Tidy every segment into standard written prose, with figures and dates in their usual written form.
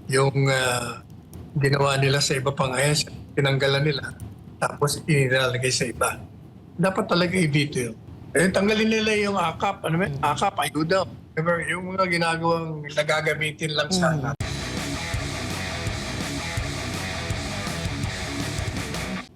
Yung ginawa nila sa iba pang ahensya, tinanggalan nila, tapos inilalagay sa iba. Dapat talaga i-veto yun. Tanggalin nila yung AKAP, AKAP, ayuda. Diba, yung mga ginagawang nagagamitin lang sa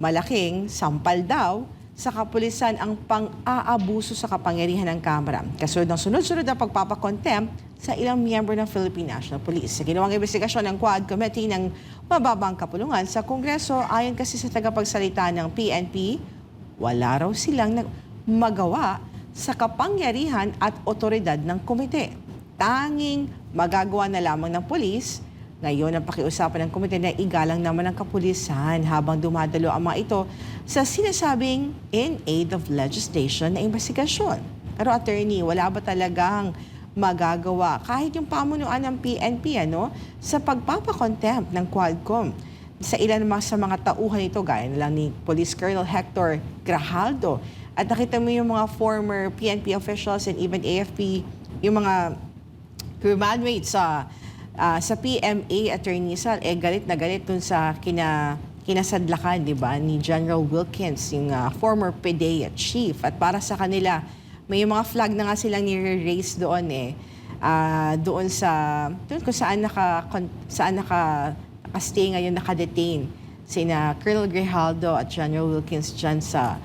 Malaking sampal daw sa kapulisan ang pang-aabuso sa kapangyarihan ng Kamara. Kasunod ng sunod-sunod na pagpapakontempt sa ilang miyembro ng Philippine National Police. Sa ginawang investigasyon ng Quad Committee ng mababang kapulungan sa Kongreso, ayon kasi sa tagapagsalita ng PNP, wala raw silang magawa sa kapangyarihan at otoridad ng komite. Tanging magagawa na lamang ng pulis. Ngayon, ang pakiusapan ng komite na igalang naman ng kapulisan habang dumadalo ang mga ito sa sinasabing in aid of legislation na investigasyon. Pero attorney, wala ba talagang magagawa kahit yung pamunuan ng PNP sa pagpapakontempt ng Quadcom? Sa ilan sa mga tauhan ito, gaya na lang ni Police Colonel Hector Grajaldo. At nakita mo yung mga former PNP officials and even AFP, yung mga graduates sa PMA, Attorney Sal, galit na galit dun sa kinasadlakan, di ba, ni General Wilkins, yung former PDEA chief. At para sa kanila, may mga flag na nga silang nire-raise doon doon kung saan nakastay ngayon, nakadetain sina Colonel Grijaldo at General Wilkins dyan sa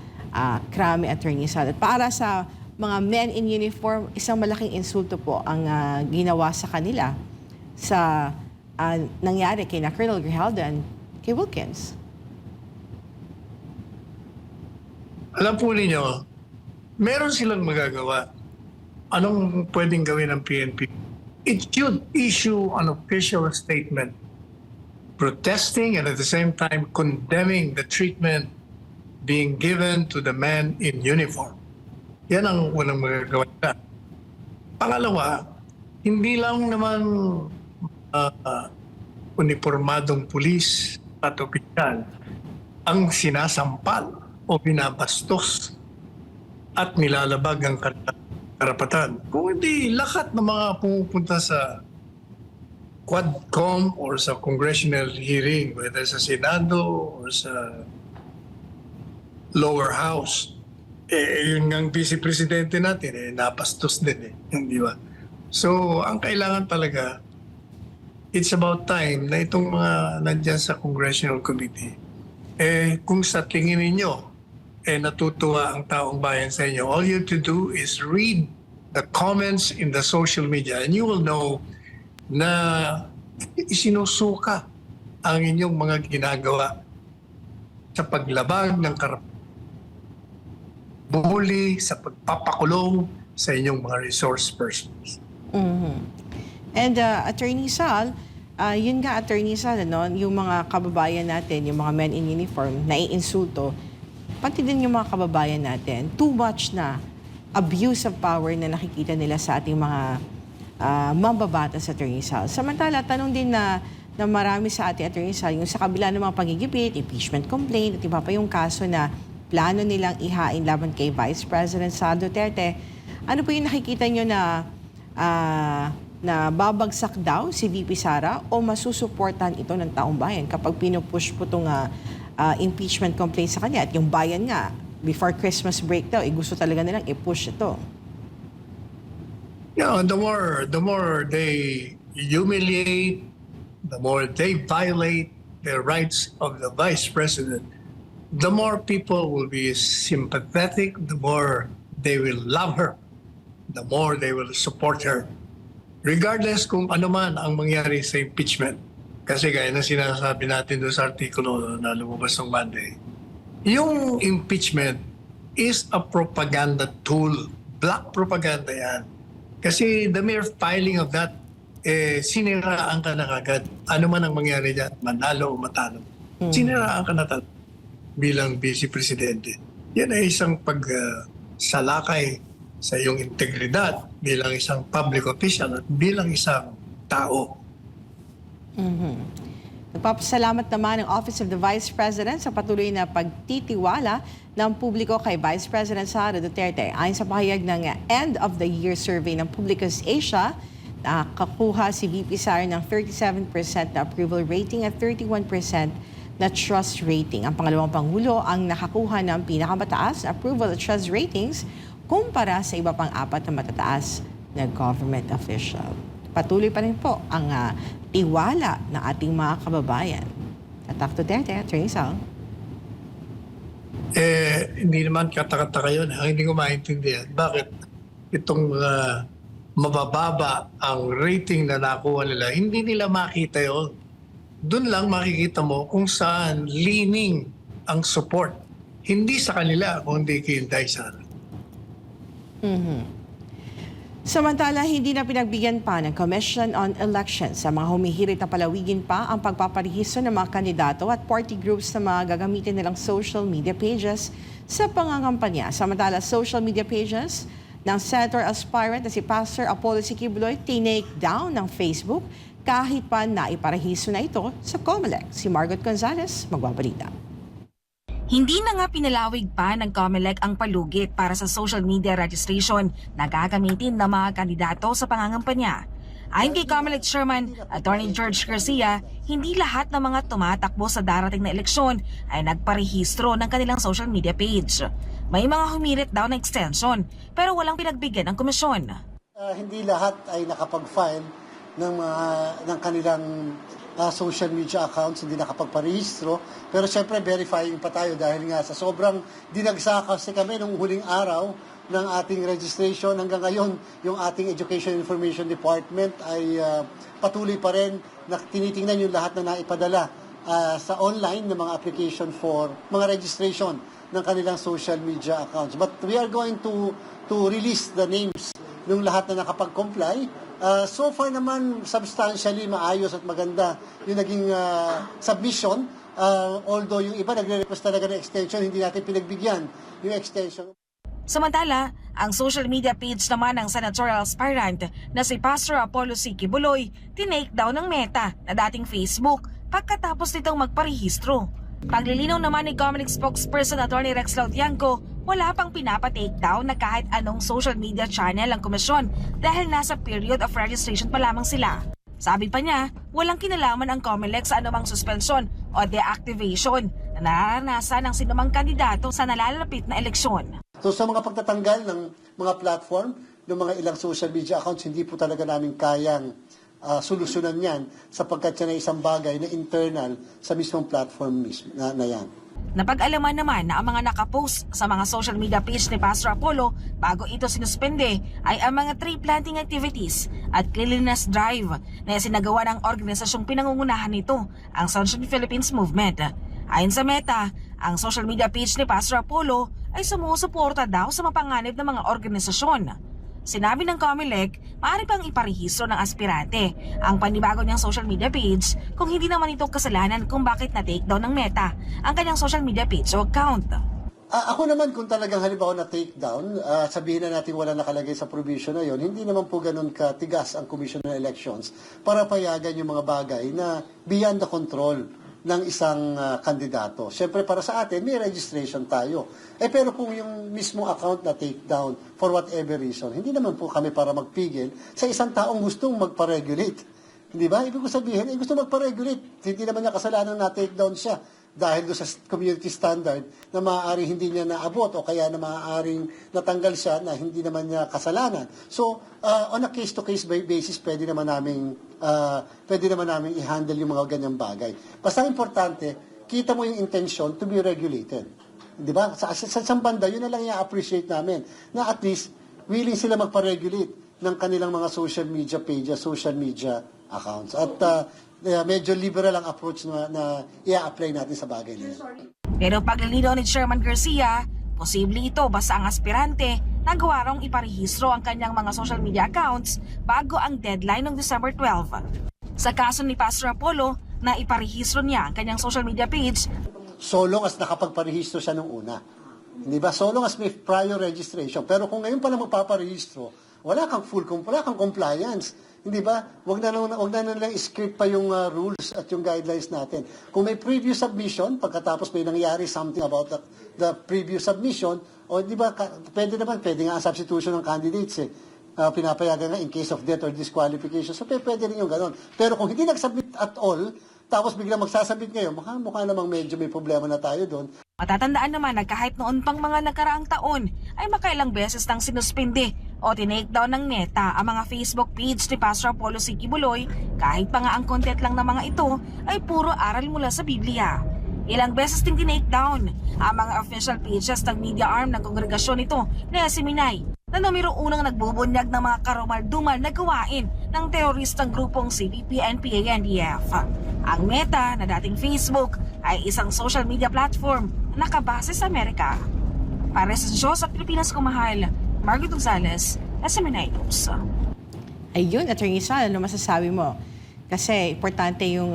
Krami, Attorney Sal. At para sa mga men in uniform, isang malaking insulto po ang ginawa sa kanila sa nangyari kay na Colonel Grijaldo and kay Wilkins. Alam po ninyo, meron silang magagawa. Anong pwedeng gawin ng PNP? It should issue an official statement protesting and at the same time condemning the treatment being given to the men in uniform. Yan ang unang magagawa nila. Pangalawa, hindi lang naman uniformadong pulis at opisyal ang sinasampal o binabastos at nilalabag ang karapatan. Kung hindi, lahat ng mga pumupunta sa Quadcom or sa congressional hearing, whether sa Senado or sa lower house, yun ang vice-presidente natin, napastos din di ba? So, ang kailangan talaga, it's about time na itong mga nandyan sa Congressional Committee, kung sa tingin ninyo, natutuwa ang taong bayan sa inyo, all you have to do is read the comments in the social media and you will know na isinusuka ang inyong mga ginagawa sa paglabag ng bully, sa pagpapakulong sa inyong mga resource persons. Mm-hmm. And Attorney Sal, yun nga Attorney Sal, yung mga kababayan natin, yung mga men in uniform, naiinsulto, pati din yung mga kababayan natin, too much na abuse of power na nakikita nila sa ating mga mambabatas, Attorney Sal. Samantala, tanong din na marami sa ating Attorney Sal, yung sa kabila ng mga pagigipit, impeachment complaint, at iba pa yung kaso na plano nilang ihain laban kay Vice President Sara Duterte. Ano po yung nakikita nyo na babagsak daw si VP Sara o masusuportan ito ng taong bayan kapag pinupush po itong impeachment complaint sa kanya? At yung bayan nga, before Christmas break daw, gusto talaga nilang i-push ito. Yeah, the more they humiliate, the more they violate the rights of the Vice President, the more people will be sympathetic, the more they will love her, the more they will support her. Regardless kung ano man ang mangyari sa impeachment. Kasi gaya na sinasabi natin doon sa artikulo na lumabas ng Monday, yung impeachment is a propaganda tool. Black propaganda yan. Kasi the mere filing of that, siniraan ka na kagad. Ano man ang mangyari dyan, manalo o matalo. Siniraan ka na talaga bilang vice-presidente. Yan ay isang pagsalakay sa iyong integridad bilang isang public official at bilang isang tao. Nagpapasalamat naman ang Office of the Vice President sa patuloy na pagtitiwala ng publiko kay Vice President Sara Duterte. Ayon sa pahayag ng End of the Year Survey ng Publicus Asia, Nakakuha si VP Sara ng 37% na approval rating at 31% na trust rating. Ang pangalawang Pangulo ang nakakuha ng pinakamataas na approval at trust ratings kumpara sa iba pang apat na matataas na government official. Patuloy pa rin po ang tiwala ng ating mga kababayan. Atak Duterte, Attorney Sal. Hindi naman katakataka yun. Ang hindi ko maintindihan. Bakit itong mabababa ang rating na nakuha nila, hindi nila makita yun. Doon lang makikita mo kung saan leaning ang support. Hindi sa kanila, kundi kay Inday Sara. Samantala, hindi na pinagbigyan pa ng Commission on Elections sa mga humihirit na palawigin pa ang pagpaparehistro ng mga kandidato at party groups na mga gagamitin nilang social media pages sa pangangampanya. Samantala, social media pages ng senator aspirant na si Pastor Apollo C. Quiboloy tinake down ng Facebook kahit pa naiparehistro na ito sa COMELEC. Si Margot Gonzalez, magbabalita. Hindi na nga pinalawig pa ng COMELEC ang palugit para sa social media registration na gagamitin ng mga kandidato sa pangangampanya. Ayon kay COMELEC Chairman Attorney George Garcia, hindi lahat ng mga tumatakbo sa darating na eleksyon ay nagparehistro ng kanilang social media page. May mga humirit daw ng extension pero walang pinagbigyan ng komisyon. Hindi lahat ay nakapag-file ng kanilang social media accounts, hindi nakapagparehistro. Pero siyempre verifying pa tayo dahil nga sa sobrang dinagsa kasi kami nung huling araw ng ating registration hanggang ngayon, yung ating Education Information Department ay patuloy pa rin na tinitingnan yung lahat na naipadala sa online ng mga application for mga registration ng kanilang social media accounts. But we are going to release the names ng lahat na nakapag-comply. So far naman, substantially maayos at maganda yung naging submission. Although yung iba nagre-request talaga ng extension, hindi natin pinagbigyan yung extension. Samantala, ang social media page naman ng senatorial aspirant na si Pastor Apollo C. Quiboloy tinake down ng Meta na dating Facebook pagkatapos nitong magparehistro. Paglilinaw naman ni COMELEC spokesperson Attorney Rex Lautianco, wala pang pinapa-take down na kahit anong social media channel ang komisyon dahil nasa period of registration pa lamang sila. Sabi pa niya, walang kinalaman ang COMELEC sa anumang suspensyon o deactivation na nararanasan ng sinumang kandidato sa nalalapit na eleksyon. So sa mga pagtatanggal ng mga platform, ng mga ilang social media accounts, hindi po talaga namin kayang solusyonan yan sapagkat yan ay isang bagay na internal sa mismong platform mismo, na yan. Napag-alaman naman na ang mga nakapost sa mga social media page ni Pastor Apollo bago ito sinuspende ay ang mga tree planting activities at cleanliness drive na sinagawa ng organisasyong pinangungunahan nito, ang Sunshine Philippines Movement. Ayon sa Meta, ang social media page ni Pastor Apollo ay sumusuporta daw sa mapanganib ng mga organisasyon. Sinabi ng COMELEC, maaari pang iparehistro ng aspirante ang panibago niyang social media page kung hindi naman ito kasalanan kung bakit na-take down ng Meta ang kanyang social media page o account. Ako naman kung talagang halimbawa na take down, sabihin na natin wala nakalagay sa provision na yon, hindi naman po ganun katigas ang Commission on Elections para payagan yung mga bagay na beyond the control ng isang kandidato. Siyempre para sa atin, may registration tayo. Pero kung yung mismong account na take down for whatever reason, hindi naman po kami para magpigil sa isang taong gustong magpa-regulate. Hindi ba? Ibig ko sabihin, gusto magpa-regulate. Hindi naman niya kasalanan na take down siya dahil doon sa community standard na maaaring hindi niya naabot o kaya na maaaring natanggal siya na hindi naman niya kasalanan. So, on a case-to-case basis, pwede naman namin i-handle yung mga ganyang bagay. Basta importante, kita mo yung intention to be regulated. Di ba? Sa isang banda, yun na lang i-appreciate namin na at least willing sila magpa-regulate ng kanilang mga social media pages, social media accounts. At medyo liberal ang approach na i-apply natin sa bagay na yun. Pero paglilinaw ni Chairman Garcia, posible ito basta ang aspirante nagawa rong iparehistro ang kanyang mga social media accounts bago ang deadline ng December 12. Sa kaso ni Pastor Apollo, na iparehistro niya ang kanyang social media page, So long as nakapagparehistro siya nung una. Hindi ba? So long as may prior registration. Pero kung ngayon pa na magpaparehistro, wala kang compliance. Hindi ba? Wag na lang script pa yung rules at yung guidelines natin. Kung may previous submission, pagkatapos may nangyari something about the previous submission, o di ba, pwede nga ang substitution ng candidates eh. pinapayagan nga in case of death or disqualification. So pwede rin yung ganon. Pero kung hindi nag-submit at all, tapos biglang magsasabit ngayon, mukha namang medyo may problema na tayo doon. Matatandaan naman na kahit noon pang mga nakaraang taon ay makailang beses nang sinuspindi o tinake down ng Meta ang mga Facebook page ni Pastor Apollo C. Quiboloy kahit pa nga ang content lang ng mga ito ay puro aral mula sa Biblia. Ilang beses ding tinake down ang mga official pages ng media arm ng kongregasyon nito na Seminay na numero unang nagbubunyag ng mga karumal-dumal na gawain ng teroristang grupong CPP, NPA, NDF. Ang Meta na dating Facebook ay isang social media platform na nakabase sa Amerika. Para sa Diyos at Pilipinas kumahal, Margaret Gonzalez, Seminay News. Ayun, Attorney Sal, ano masasabi mo? Kasi importante yung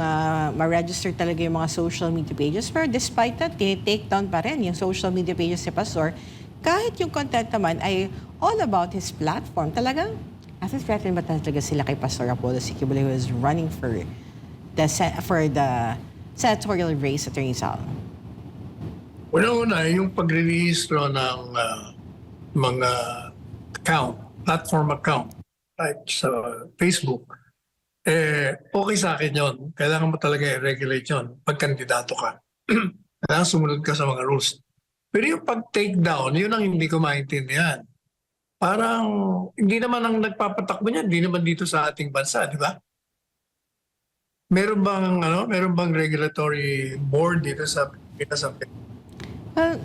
ma-register talaga yung mga social media pages. Pero despite that, take down pa rin yung social media pages si Pastor. Kahit yung content naman ay all about his platform. Talagang, threatened ba talaga sila kay Pastor Apollo C. Quiboloy who is running for the senatorial race, Attorney Sal? Una-una, yung pag-rehistro ng mga platform account, like sa Facebook, okay sa akin yun. Kailangan mo talaga i-regulate yun pag kandidato ka. Kailangan sumunod ka sa mga rules. Pero yung pag-take down, yun ang hindi ko maintindihan. Parang hindi naman ang nagpapatakbo niyan, hindi naman dito sa ating bansa, di ba? Meron bang regulatory board dito sa Well,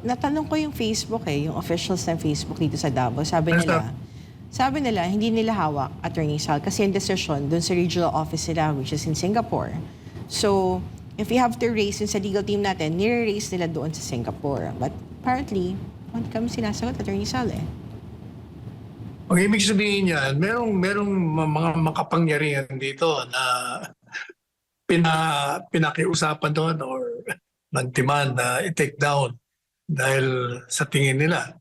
natanong ko yung Facebook yung officials ng Facebook dito sa Davao. Sabi nila, hindi nila hawak, Attorney Sal, kasi yung decision dun sa regional office nila, which is in Singapore. So, if we have to raise yun sa legal team natin, nire-raise nila doon sa Singapore. But apparently, hindi kami sinasagot, Attorney Sal Ang ibig sabihin niyan, merong mga makapangyarihan dito na pinakiusapan doon or nag-demand na i-take down dahil sa tingin nila.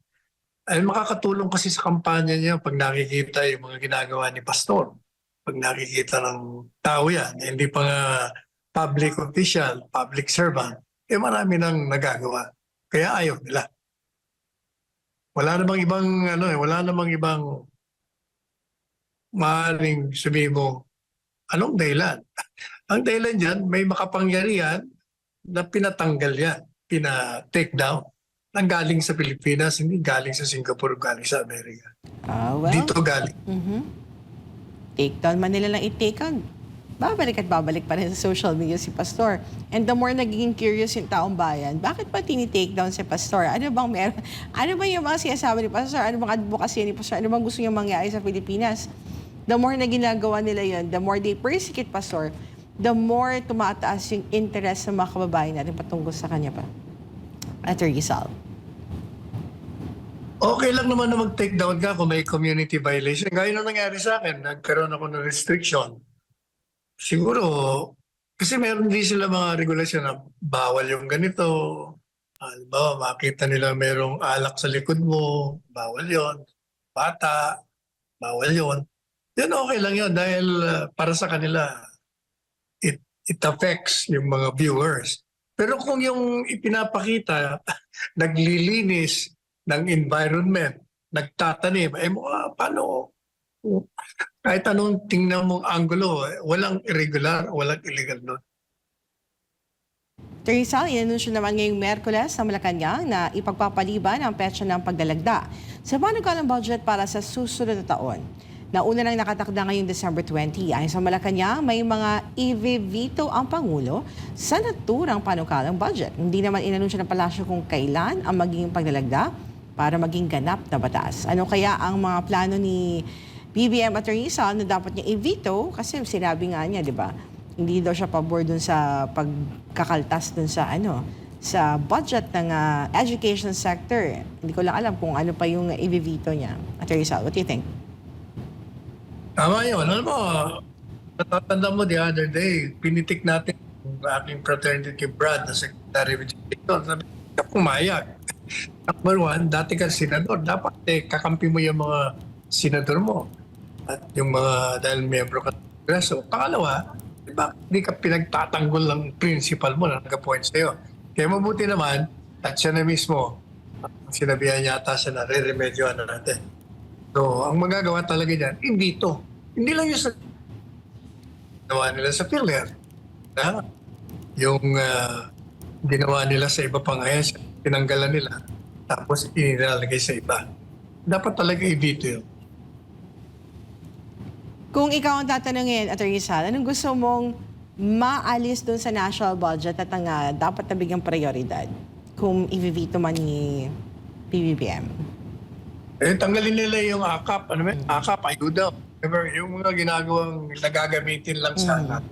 Ay makakatulong kasi sa kampanya niya pag nakikita yung mga ginagawa ni Pastor. Pag nakikita ng tao yan, hindi pa nga public official, public servant, marami nang nagagawa. Kaya ayaw nila. Wala namang ibang maaaring sabihin mo, anong dahilan? Ang dahilan dyan, may makapangyarihan na pinatanggal yan, pina-take down. Nang galing sa Pilipinas, hindi galing sa Singapore, galing sa Amerika. Well, Dito galing. Take down man nila lang i-take down. Babalik at babalik pa rin sa social media si Pastor. And the more nagiging curious yung taong bayan, bakit pa tini-take down si Pastor? Ano bang meron? Ano ba yung mga sinasabi ni Pastor? Ano bang advocacy ni Pastor? Ano bang gusto niyang mangyari sa Pilipinas? The more na ginagawa nila yun, the more they persecute Pastor, the more tumataas yung interest ng mga kababayan natin patungkol sa kanya pa. Attorney Sal. Okay lang naman na mag-take down ka kung may community violation. Gaya na nangyari sa akin, nagkaroon ako ng restriction. Siguro, kasi meron din sila mga regulasyon na bawal yung ganito. Halimbawa, makita nila merong alak sa likod mo, bawal yon. Bata, bawal yon. Yan okay lang yun dahil para sa kanila, it affects yung mga viewers. Pero kung yung ipinapakita, naglilinis ng environment, nagtatanim, paano? Kahit anong tingnan mong anggulo, walang irregular, walang illegal doon. Attorney Sal, inanunsyo naman ngayong Miyerkules sa Malacanang na ipagpapaliban ang petsa ng pagdalagda sa panukalang budget para sa susunod na taon. Nauna nang nakatakda ngayong December 20. Ayon sa Malacanang, may mga i-veto ang Pangulo sa naturang panukalang budget. Hindi naman inanunsyo ng palasyo kung kailan ang magiging pagdalagda para maging ganap na batas. Ano kaya ang mga plano ni BBM Attorney Sal na dapat niya i-veto? Kasi sinabi nga niya, di ba? Hindi daw siya pabor dun sa pagkakaltas dun sa sa budget ng education sector. Hindi ko lang alam kung ano pa yung i-veto niya. Attorney Sal, what do you think? Tama yun. Alam mo, natatanda mo the other day, pinitik natin yung aking fraternity Brad na Secretary of Education. Sabi niya, pumayag. Number one, dati ka senador. Dapat kakampi mo yung mga senador mo. At yung mga, dahil miyembro ka ng Kongreso. Pangalawa, diba, hindi ka pinagtatanggol ng principal mo na nag-appoint sa'yo. Kaya mabuti naman, at siya na mismo, sinabihan yata siya na re-remedyoan na natin. So, ang magagawa talaga dyan, hindi to. Hindi lang yung sa ginawa nila sa PhilHealth. Yung ginawa nila sa iba pang ahensya, tinanggalan nila, tapos inilalagay sa iba. Dapat talaga i-veto yun. Kung ikaw ang tatanungin, Attorney Sal, anong gusto mong maalis doon sa national budget at ang dapat na bigyang prioridad kung i-veto man ni PBBM? Tanggalin nila yung AKAP. Ano ba? AKAP, ayuda. Yung mga ginagawang nagagamitin lang sana.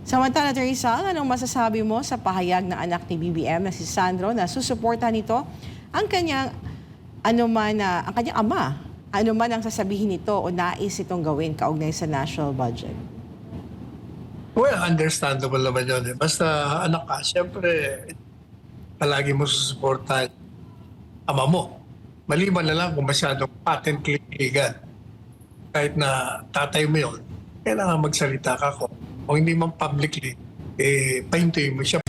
Samantala, Attorney Sal, anong masasabi mo sa pahayag ng anak ni BBM na si Sandro na susuporta nito ang kanyang ang kanyang ama, ano man ang sasabihin nito o nais itong gawin kaugnay sa national budget? Well, understandable naman yun. Basta anak ka, siyempre, palagi mo susuportahan ama mo. Maliban na lang kung masyadong patent-click-cligan. Kahit na tatay mo yun, kailangan magsalita ka ko. Kung hindi man publicly, pahintuin mo siya.